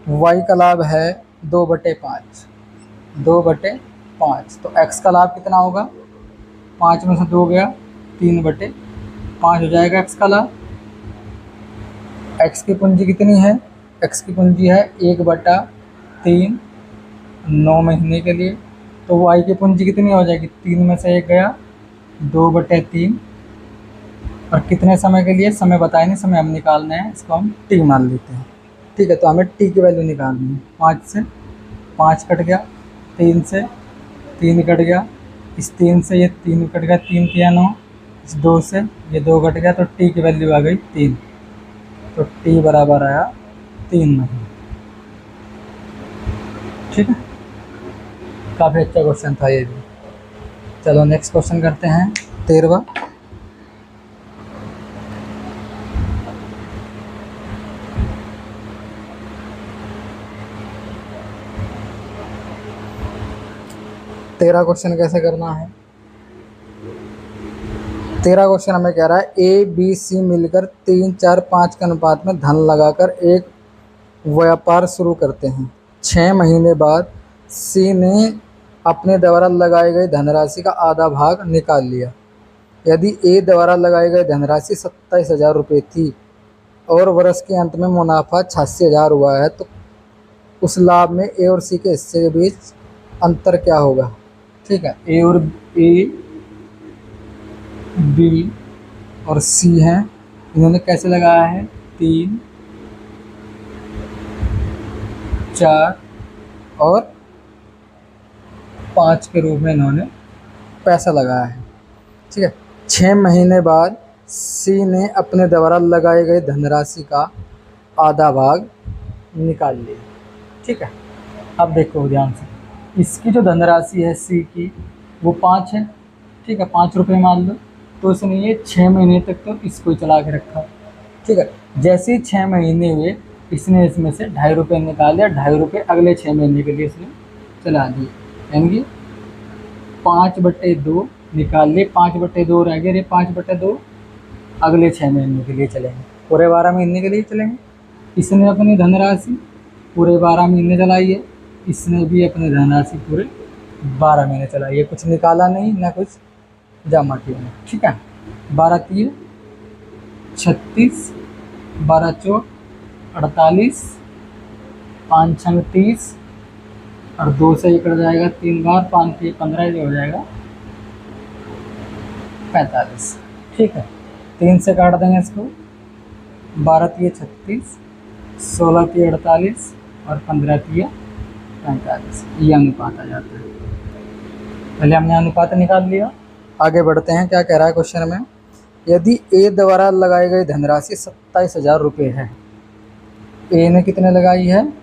वाई का लाभ है 2/5, 2/5, तो एक्स का लाभ कितना होगा, 5 में से 2 गया, 3/5 हो जाएगा एक्स का लाभ। एक्स की पूंजी कितनी है, एक्स की पूंजी है 1/3 9 महीने के लिए, तो वाई की पूंजी कितनी हो जाएगी, 3 में से 1 गया, 2/3, और कितने समय के लिए, समय बताए नहीं, समय हम निकालना है, इसको हम टी मान लेते हैं। ठीक है, तो हमें टी की वैल्यू निकालनी है। 5 से 5 कट गया, 3 से 3 कट गया, इस 3 से ये 3 कट गया, 3 किया 9, इस 2 से ये 2 कट गया, तो टी की वैल्यू आ गई 3, तो टी बराबर आया 3 महीने। ठीक है, काफ़ी अच्छा क्वेश्चन था ये भी। चलो नेक्स्ट क्वेश्चन करते हैं 13वां। तेरा क्वेश्चन कैसे करना है, 13 क्वेश्चन हमें कह रहा है ए बी सी मिलकर 3 4 5 के अनुपात में धन लगाकर एक व्यापार शुरू करते हैं। 6 महीने बाद सी ने अपने द्वारा लगाई गई धनराशि का आधा भाग निकाल लिया। यदि ए द्वारा लगाई गई धनराशि 27,000 रुपये थी और वर्ष के अंत में मुनाफा 86,000 हुआ है, तो उस लाभ में ए और सी के हिस्से के बीच अंतर क्या होगा। ठीक है, ए और बी और सी हैं, इन्होंने कैसे लगाया है, 3 4 और 5 के रूप में इन्होंने पैसा लगाया है। ठीक है, 6 महीने बाद सी ने अपने द्वारा लगाई गई धनराशि का आधा भाग निकाल लिया। ठीक है, अब देखो ध्यान से, इसकी जो धनराशि है सी की वो 5 है। ठीक है, 5 रुपये मान लो, तो इसने ये 6 महीने तक तो इसको चला के रखा। ठीक है, जैसे ही 6 महीने हुए इसने इसमें से 2.5 रुपये निकाले, 2.5 रुपये अगले 6 महीने के लिए इसने चला दिए, यानी 5/2 निकाल लिए, 5/2 रह गए, 5/2 अगले 6 महीने के लिए चलेंगे, पूरे 12 महीने के लिए चलेंगे। इसने अपनी धनराशि पूरे 12 महीने चलाई है, इसने भी अपनी धनराशि पूरे 12 महीने चलाई है, कुछ निकाला नहीं ना कुछ जमा किया नहीं। ठीक है, 12 3 36, 12 4 48, 5 6 30 और 2 से ये कट जाएगा 3 बार, 5 3 15, ये हो जाएगा 45। ठीक है, 3 से काट देंगे इसको, 12 3 36, 16 3 48, और 15 तिया 45, ये अनुपात आ जाता है। पहले हमने अनुपात निकाल लिया। आगे बढ़ते हैं, क्या कह रहा है क्वेश्चन में, यदि ए द्वारा लगाई गई धनराशि 27,000 रुपये है। ए ने कितने लगाई है?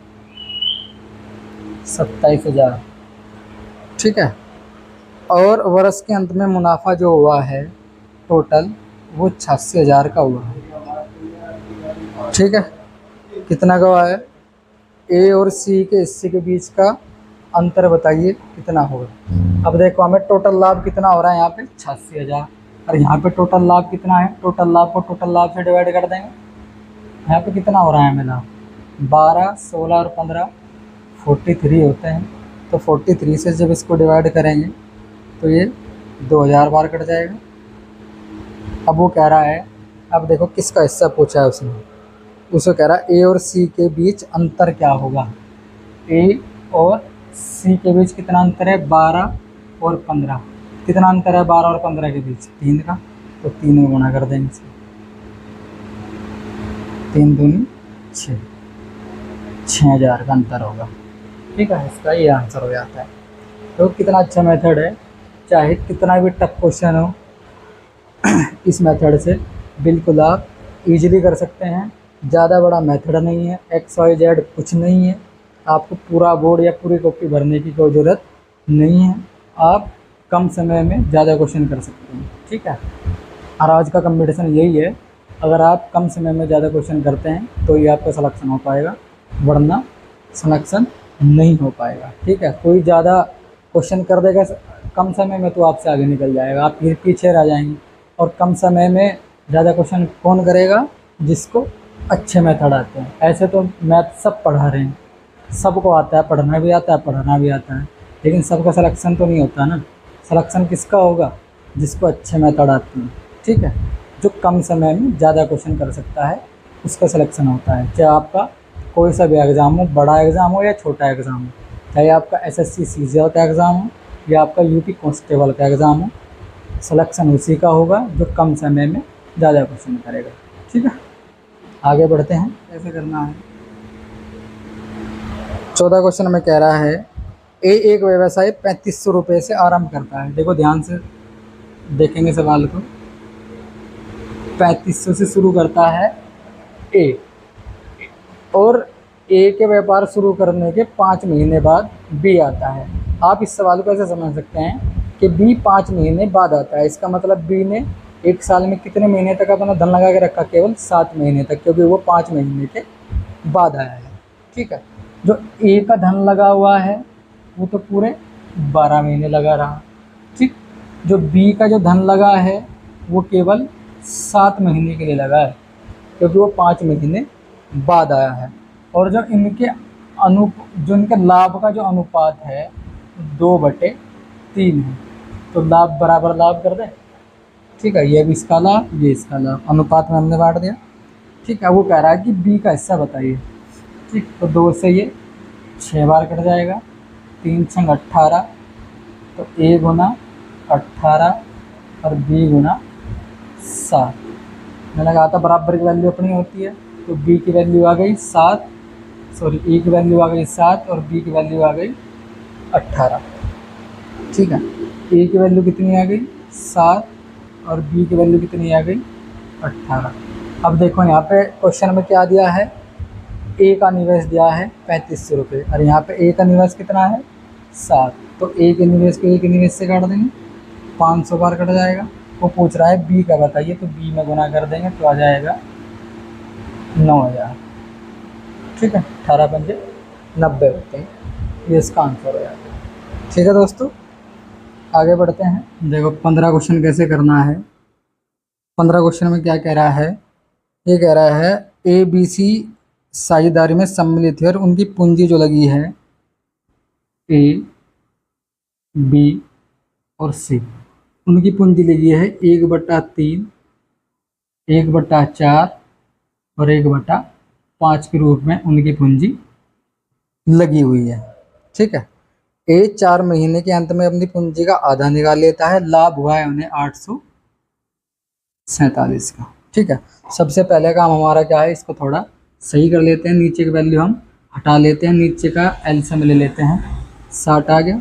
27,000, ठीक है। और वर्ष के अंत में मुनाफा जो हुआ है टोटल वो 86,000 का हुआ है, ठीक है। कितना का हुआ है? ए और सी के हिस्से के बीच का अंतर बताइए कितना होगा। अब देखो हमें टोटल लाभ कितना हो रहा है यहाँ पे 86,000, और यहाँ पे टोटल लाभ कितना है? टोटल लाभ को टोटल लाभ से डिवाइड कर देंगे। यहाँ पे कितना हो रहा है हमें लाभ? 12, 16 और 15 43 होते हैं। तो 43 से जब इसको डिवाइड करेंगे तो ये 2000 बार कट जाएगा। अब वो कह रहा है, अब देखो किसका हिस्सा पूछा है उसने, उसे कह रहा है ए और सी के बीच अंतर क्या होगा। ए और सी के बीच कितना अंतर है? 12 और 15। कितना अंतर है 12 और 15 के बीच? 3 का। तो 3 में गुणा कर देंगे इसे, 3 दूनी 6, 6,000 का अंतर होगा, ठीक है। इसका ये आंसर हो जाता है। तो कितना अच्छा मेथड है, चाहे कितना भी टफ क्वेश्चन हो इस मेथड से बिल्कुल आप इजीली कर सकते हैं। ज़्यादा बड़ा मेथड नहीं है, XYZ कुछ नहीं है, आपको पूरा बोर्ड या पूरी कॉपी भरने की कोई ज़रूरत नहीं है। आप कम समय में ज़्यादा क्वेश्चन कर सकते हैं, ठीक है। और आज का कंपटीशन यही है, अगर आप कम समय में ज़्यादा क्वेश्चन करते हैं तो ये आपका सिलेक्शन हो पाएगा, वरना सिलेक्शन नहीं हो पाएगा, ठीक है। कोई ज़्यादा क्वेश्चन कर देगा कम समय में तो आपसे आगे निकल जाएगा, आप फिर पीछे रह जाएंगे। और कम समय में ज़्यादा क्वेश्चन कौन करेगा? जिसको अच्छे मेथड आते हैं। ऐसे तो मैथ सब पढ़ा रहे हैं, सबको आता है, पढ़ना भी आता है, पढ़ाना भी आता है, लेकिन सबका सिलेक्शन तो नहीं होता ना। सिलेक्शन किसका होगा? जिसको अच्छे मेथड आते हैं, ठीक है। जो कम समय में ज़्यादा क्वेश्चन कर सकता है उसका सिलेक्शन होता है। चाहे आपका कोई सा भी एग्ज़ाम हो, बड़ा एग्ज़ाम हो या छोटा एग्ज़ाम हो, चाहे आपका SSC CGL का एग्ज़ाम हो या आपका UP कांस्टेबल का एग्ज़ाम हो, सिलेक्शन उसी का होगा जो कम समय में ज़्यादा क्वेश्चन करेगा, ठीक है। आगे बढ़ते हैं, कैसे करना है। 14 क्वेश्चन में कह रहा है ए एक व्यवसाय 3500 रुपये से आरंभ करता है। देखो ध्यान से देखेंगे सवाल को, 3500 से शुरू करता है ए, और ए के व्यापार शुरू करने के 5 महीने बाद बी आता है। आप इस सवाल को ऐसे समझ सकते हैं कि बी 5 महीने बाद आता है। इसका मतलब बी ने एक साल में कितने महीने तक अपना धन लगा के रखा? केवल 7 महीने तक, क्योंकि वो 5 महीने के बाद आया है, ठीक है। जो ए का धन लगा हुआ है वो तो पूरे 12 महीने लगा रहा, ठीक। जो बी का जो धन लगा है वो केवल 7 महीने के लिए लगा है, क्योंकि वो 5 महीने बाद आया है। और जो इनके जो इनके लाभ का जो अनुपात है 2/3 है, तो लाभ बराबर लाभ कर दें, ठीक है। ये भी इसका लाभ, ये इसका लाभ, अनुपात में हमने बांट दिया, ठीक है। वो कह रहा है कि बी का हिस्सा बताइए, ठीक। तो 2 से ये 6 बार कट जाएगा, 3 छंग 18, तो A गुना 18 और B गुना 7। मैंने कहा था बराबर की वैल्यू अपनी होती है, तो B की वैल्यू आ गई 7, सॉरी A की वैल्यू आ गई 7 और B की वैल्यू आ गई 18, ठीक है। A की वैल्यू कितनी आ गई? 7 और B की वैल्यू कितनी आ गई? 18। अब देखो यहाँ पे क्वेश्चन में क्या दिया है, ए का निवेश दिया है 3500 रुपये, और यहाँ पे ए का निवेश कितना है? 7। तो ए के निवेश को ए के निवेश से काट देंगे, 500 बार कट जाएगा। वो पूछ रहा है बी का बताइए, तो बी में गुना कर देंगे तो आ जाएगा 9000, ठीक है। 18 पंजे 90 होते हैं, ये इसका आंसर हो जाता है, ठीक है दोस्तों। आगे बढ़ते हैं, देखो 15 क्वेश्चन कैसे करना है। 15 क्वेश्चन में क्या कह रहा है, ये कह रहा है ABC साझेदारी में सम्मिलित है और उनकी पूंजी जो लगी है A, B और C, उनकी पूंजी लगी है 1/3, 1/4 और 1/5 के रूप में उनकी पूंजी लगी हुई है, ठीक है। A 4 महीने के अंत में अपनी पूंजी का आधा निकाल लेता है, लाभ हुआ है उन्हें 847 का, ठीक है। सबसे पहले काम हमारा क्या है, इसको थोड़ा सही कर लेते हैं, नीचे की वैल्यू हम हटा लेते हैं, नीचे का एलसीएम ले लेते हैं। 60 आ गया,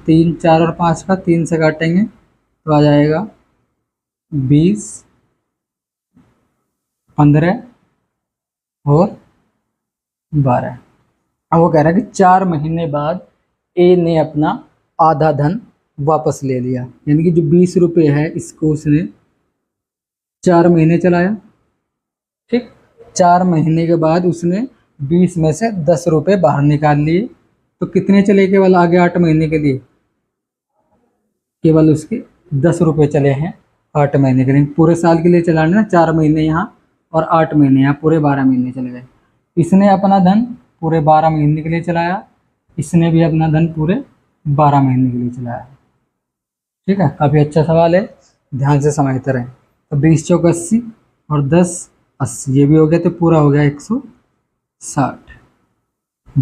3, 4 और 5 का 3 से काटेंगे तो आ जाएगा 20, 15 और 12। अब वो कह रहा है कि 4 महीने बाद ए ने अपना आधा धन वापस ले लिया, यानी कि जो 20 रुपये है इसको उसने 4 महीने चलाया। ठीक, 4 महीने के बाद उसने 20 में से 10 रुपये बाहर निकाल लिए, तो कितने चले केवल आगे 8 महीने के लिए? केवल उसके 10 रुपये चले हैं 8 महीने के लिए। पूरे साल के लिए चलाने ना, 4 महीने यहाँ और 8 महीने यहाँ, पूरे 12 महीने चले गए। इसने अपना धन पूरे 12 महीने के लिए चलाया, इसने भी अपना धन पूरे 12 महीने के लिए चलाया। ठीक है, काफ़ी अच्छा सवाल है, ध्यान से समझते रहें। तो 20 चौक 80 और 10 80, ये भी हो गया, तो पूरा हो गया 160।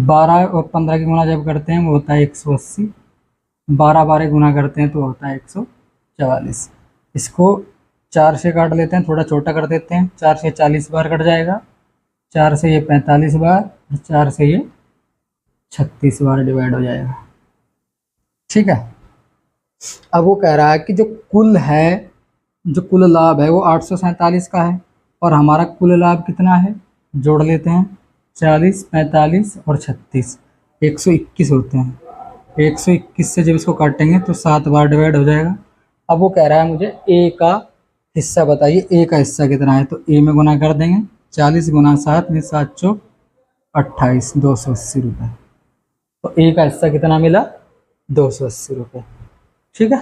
12 और 15 की गुणा जब करते हैं वो होता है 180, 12 12 गुना करते हैं तो होता है 144। इसको 4 से काट लेते हैं, थोड़ा छोटा कर देते हैं, 4 से 40 बार कट जाएगा, 4 से ये 45 बार और 4 से ये 36 बार डिवाइड हो जाएगा। ठीक है, अब वो कह रहा है कि जो कुल लाभ है वो 847 का है, और हमारा कुल लाभ कितना है, जोड़ लेते हैं, 40, 45 और 36, 121 होते हैं। 121 से जब इसको काटेंगे तो 7 बार डिवाइड हो जाएगा। अब वो कह रहा है मुझे ए का हिस्सा बताइए, ए का हिस्सा कितना है, तो ए में गुना कर देंगे, 40 गुना 7 में 7 चौक 28, 280 रुपये। तो ए का हिस्सा कितना मिला, 280 रुपये। ठीक है,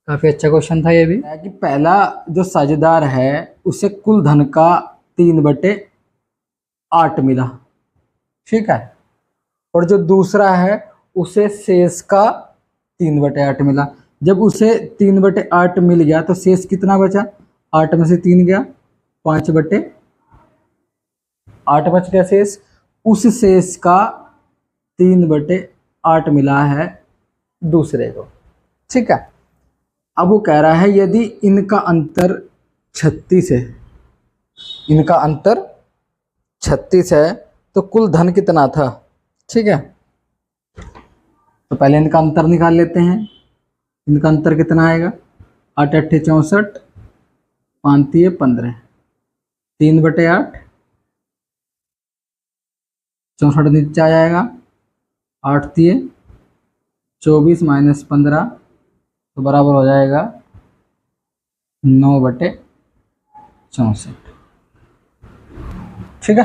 काफ़ी अच्छा क्वेश्चन था ये भी। कि पहला जो साझेदार है उसे कुल धन का 3/8 मिला। ठीक है, और जो दूसरा है उसे शेष का 3/8 मिला। जब उसे 3/8 मिल गया तो शेष कितना बचा, 8 में से 3 गया, 5/8 बच गया शेष। उस शेष का 3/8 मिला है दूसरे को। ठीक है, अब वो कह रहा है यदि इनका अंतर 36 है, इनका अंतर 36 है तो कुल धन कितना था। ठीक है, तो पहले इनका अंतर निकाल लेते हैं। इनका अंतर कितना आएगा, 8 8 64, 5 3 15, 3/8, 64 नीचे आ जाएगा, 8 3 24 माइनस 15 तो बराबर हो जाएगा 9/64। ठीक है,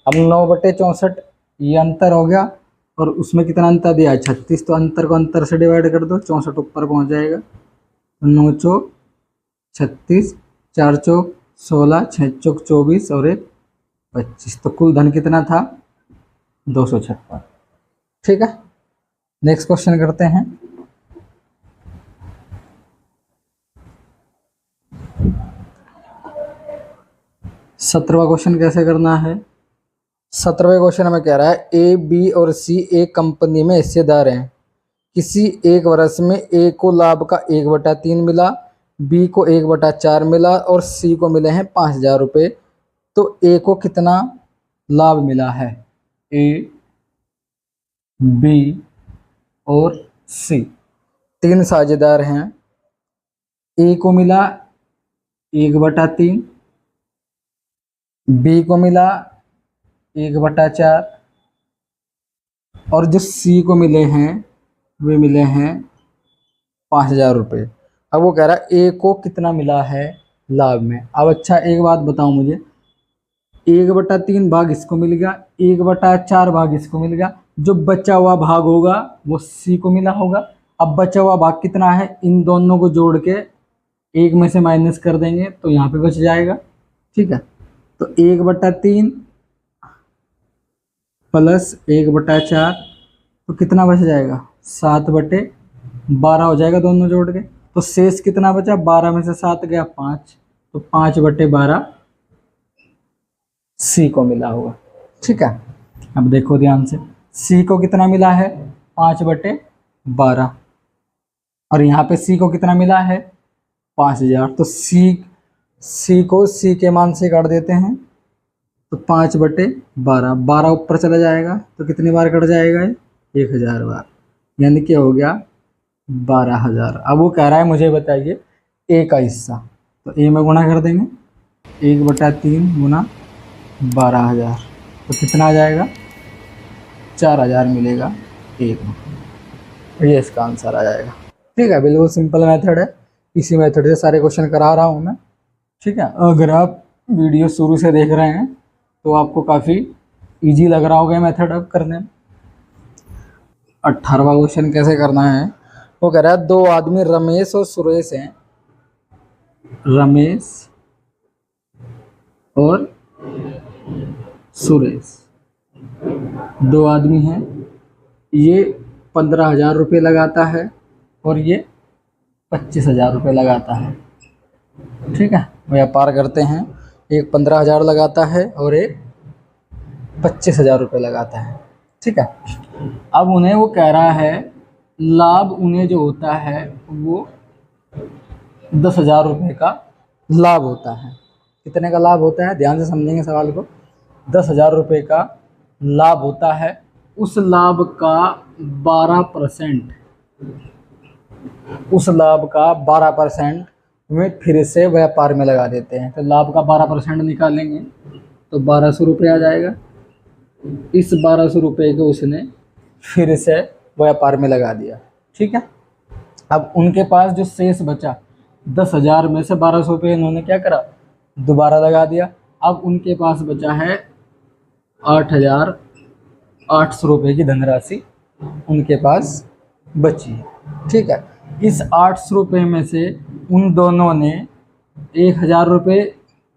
अब 9/64 ये अंतर हो गया, और उसमें कितना अंतर दिया है, 36, तो अंतर को अंतर से डिवाइड कर दो, 64 ऊपर पहुंच जाएगा। 9 चौक 36, 4 चौक 16, 6 चौक 24 और 1 25, तो कुल धन कितना था, 256। ठीक है, नेक्स्ट क्वेश्चन करते हैं। सत्रहवां क्वेश्चन कैसे करना है। 17वें क्वेश्चन में कह रहा है ए, बी और सी एक कंपनी में हिस्सेदार हैं। किसी एक वर्ष में ए को लाभ का 1/3 मिला, बी को 1/4 मिला और सी को मिले हैं 5,000 रुपये। तो ए को कितना लाभ मिला है, ए, बी और सी 3 साझेदार हैं। ए को मिला 1/3, बी को मिला 1/4 और जो सी को मिले हैं वे मिले हैं 5,000 रुपये। अब वो कह रहा है ए को कितना मिला है लाभ में। अब अच्छा एक बात बताओ मुझे, 1/3 भाग इसको मिल गया, 1/4 भाग इसको मिल गया, जो बचा हुआ भाग होगा वो सी को मिला होगा। अब बचा हुआ भाग कितना है, इन दोनों को जोड़ के एक में से माइनस कर देंगे तो यहाँ पे बच जाएगा। ठीक है, तो 1/3 प्लस 1/4 तो कितना बच जाएगा, 7/12 हो जाएगा दोनों जोड़ के। तो शेष कितना बचा, 12 में से 7 गया 5, तो 5/12 सी को मिला होगा। ठीक है, अब देखो ध्यान से, सी को कितना मिला है, 5/12 और यहाँ पे सी को कितना मिला है, 5,000। तो सी को सी के मान से काट देते हैं, तो 5/12, 12 ऊपर चला जाएगा तो कितनी बार कट जाएगा ये 1000 बार, यानी कि हो गया 12,000। अब वो कह रहा है मुझे बताइए ए का हिस्सा, तो ए में गुणा कर देंगे, 1/3 गुना 12,000, तो कितना आ जाएगा 4,000 मिलेगा एक में। ये इसका आंसर आ जाएगा। ठीक है, बिल्कुल सिंपल मेथड है, इसी मेथड से सारे क्वेश्चन करा रहा हूँ मैं। ठीक है, अगर आप वीडियो शुरू से देख रहे हैं तो आपको काफ़ी इजी लग रहा होगा मेथड अब करने में। 18वां क्वेश्चन कैसे करना है, वो कह रहा है 2 आदमी रमेश और सुरेश हैं, रमेश और सुरेश 2 आदमी हैं, ये 15,000 रुपये लगाता है और ये 25,000 रुपये लगाता है। ठीक है, व्यापार करते हैं, एक 15,000 लगाता है और एक 25,000 रुपये लगाता है। ठीक है, अब उन्हें वो कह रहा है लाभ उन्हें जो होता है वो 10,000 रुपये का लाभ होता है। कितने का लाभ होता है, ध्यान से समझेंगे सवाल को। 10,000 रुपये का लाभ होता है, उस लाभ का 12%, उस लाभ का 12% में फिर से व्यापार में लगा देते हैं। तो लाभ का 12% निकालेंगे तो 1,200 रुपये आ जाएगा। इस 1,200 रुपये को उसने फिर से व्यापार में लगा दिया। ठीक है, अब उनके पास जो शेष बचा 10,000 में से 1,200 रुपये इन्होंने क्या करा, दोबारा लगा दिया। अब उनके पास बचा है 8,800 रुपये की धनराशि उनके पास बची है। ठीक है, इस 800 रुपये में से उन दोनों ने 1,000 रुपये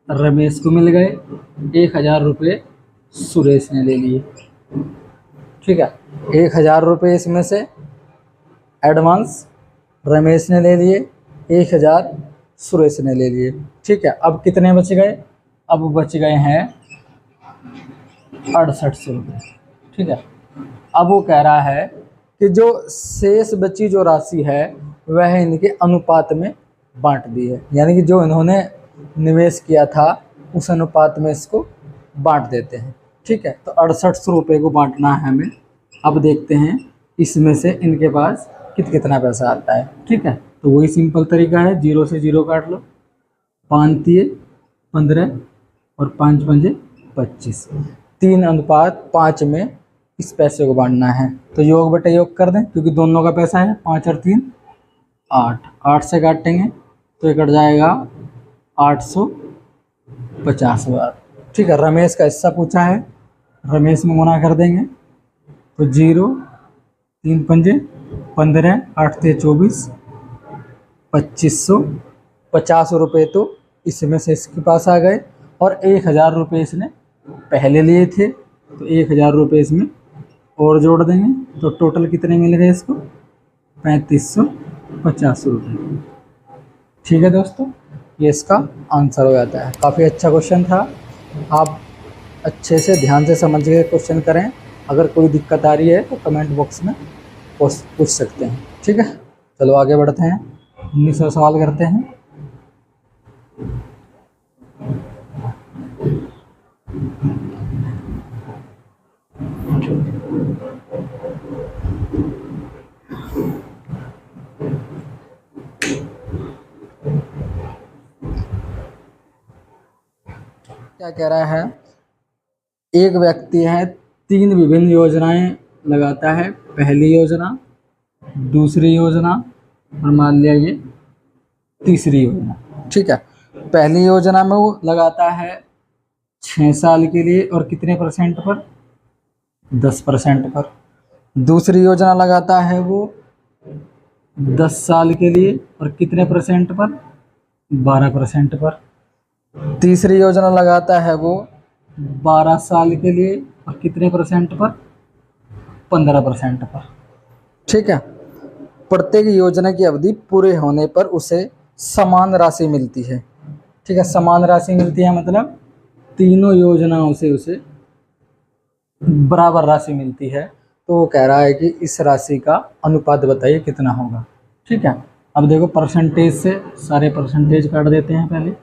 रमेश को मिल गए, 1,000 रुपये सुरेश ने ले लिए। ठीक है, 1,000 रुपये इसमें से एडवांस रमेश ने ले लिए, 1,000 सुरेश ने ले लिए। ठीक है, अब कितने बच गए, अब बच गए हैं 6,800 रुपये। ठीक है, अब वो कह रहा है कि जो शेष बची जो राशि है वह इनके अनुपात में बांट दी है, यानी कि जो इन्होंने निवेश किया था उस अनुपात में इसको बांट देते हैं। ठीक है, तो 6,800 रुपये को बांटना है हमें। अब देखते हैं इसमें से इनके पास कितना पैसा आता है। ठीक है, तो वही सिंपल तरीका है, 0 से 0 काट लो, 5×3 = 15 और 5×5 = 25, 3:5 में इस पैसे को बांटना है। तो योग बटे योग कर दें, क्योंकि दोनों का पैसा है, 5 और 3 8, 8 से काटेंगे तो ये कट जाएगा 850 बार। ठीक है, रमेश का हिस्सा पूछा है, रमेश में गुना कर देंगे तो 0, 3×5 = 15, 8×3 = 24, 2550 रुपये तो इसमें से इसके पास आ गए, और 1,000 रुपये इसने पहले लिए थे, तो 1,000 रुपये इसमें और जोड़ देंगे, तो टोटल कितने मिल गए इसको, 3,550 रुपये। ठीक है दोस्तों, ये इसका आंसर हो जाता है। काफ़ी अच्छा क्वेश्चन था, आप अच्छे से ध्यान से समझ के क्वेश्चन करें। अगर कोई दिक्कत आ रही है तो कमेंट बॉक्स में पूछ सकते हैं। ठीक है, चलो आगे बढ़ते हैं, 19वां सवाल करते हैं। क्या कह रहा है, एक व्यक्ति है 3 विभिन्न योजनाएं लगाता है, पहली योजना, दूसरी योजना और मान लिया ये तीसरी योजना। ठीक है, पहली योजना में वो लगाता है 6 साल के लिए और कितने % पर, 10% पर। दूसरी योजना लगाता है वो 10 साल के लिए और कितने % पर, 12% पर। तीसरी योजना लगाता है वो 12 साल के लिए और कितने % पर, 15% पर। ठीक है, प्रत्येक योजना की अवधि पूरे होने पर उसे समान राशि मिलती है। ठीक है, समान राशि मिलती है मतलब तीनों योजनाओं से उसे बराबर राशि मिलती है। तो वो कह रहा है कि इस राशि का अनुपात बताइए कितना होगा। ठीक है, अब देखो परसेंटेज से सारे परसेंटेज काट देते हैं पहले।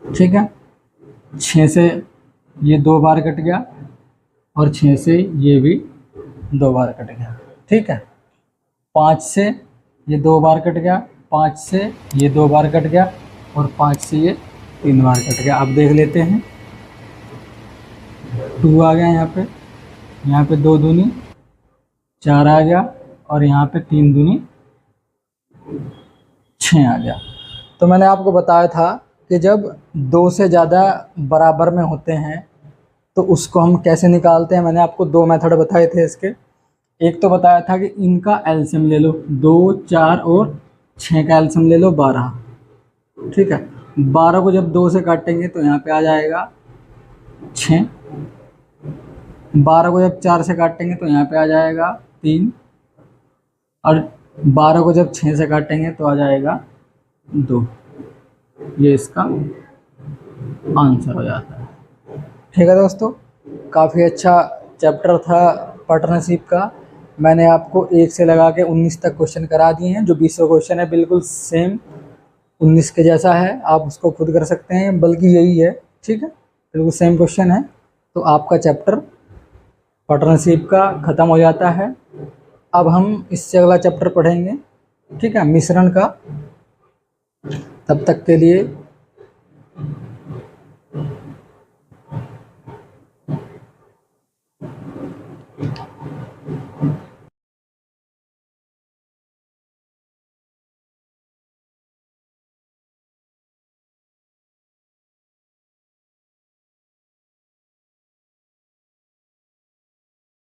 ठीक है, 6 से ये 2 बार कट गया और 6 से ये भी 2 बार कट गया। ठीक है, 5 से ये 2 बार कट गया, 5 से ये 2 बार कट गया और 5 से ये 3 बार कट गया। अब देख लेते हैं, 2 आ गया यहाँ पे 2 दूनी 4 आ गया और यहाँ पे 3 दूनी 6 आ गया। तो मैंने आपको बताया था कि जब 2 से ज़्यादा बराबर में होते हैं तो उसको हम कैसे निकालते हैं। मैंने आपको 2 मेथड बताए थे इसके। एक तो बताया था कि इनका एलसीएम ले लो, 2, 4 और 6 का एलसीएम ले लो 12। ठीक है, 12 को जब 2 से काटेंगे तो यहाँ पे आ जाएगा 6, 12 को जब 4 से काटेंगे तो यहाँ पे आ जाएगा 3 और 12 को जब 6 से काटेंगे तो आ जाएगा 2। ये इसका आंसर हो जाता है। ठीक है दोस्तों, काफ़ी अच्छा चैप्टर था पार्टनरशिप का। मैंने आपको 1 से लगा के 19 तक क्वेश्चन करा दिए हैं। जो 20वां क्वेश्चन है बिल्कुल सेम 19 के जैसा है, आप उसको खुद कर सकते हैं, बल्कि यही है। ठीक है, बिल्कुल सेम क्वेश्चन है। तो आपका चैप्टर पार्टनरशिप का ख़त्म हो जाता है। अब हम इससे अगला चैप्टर पढ़ेंगे, ठीक है, मिश्रण का। तब तक के लिए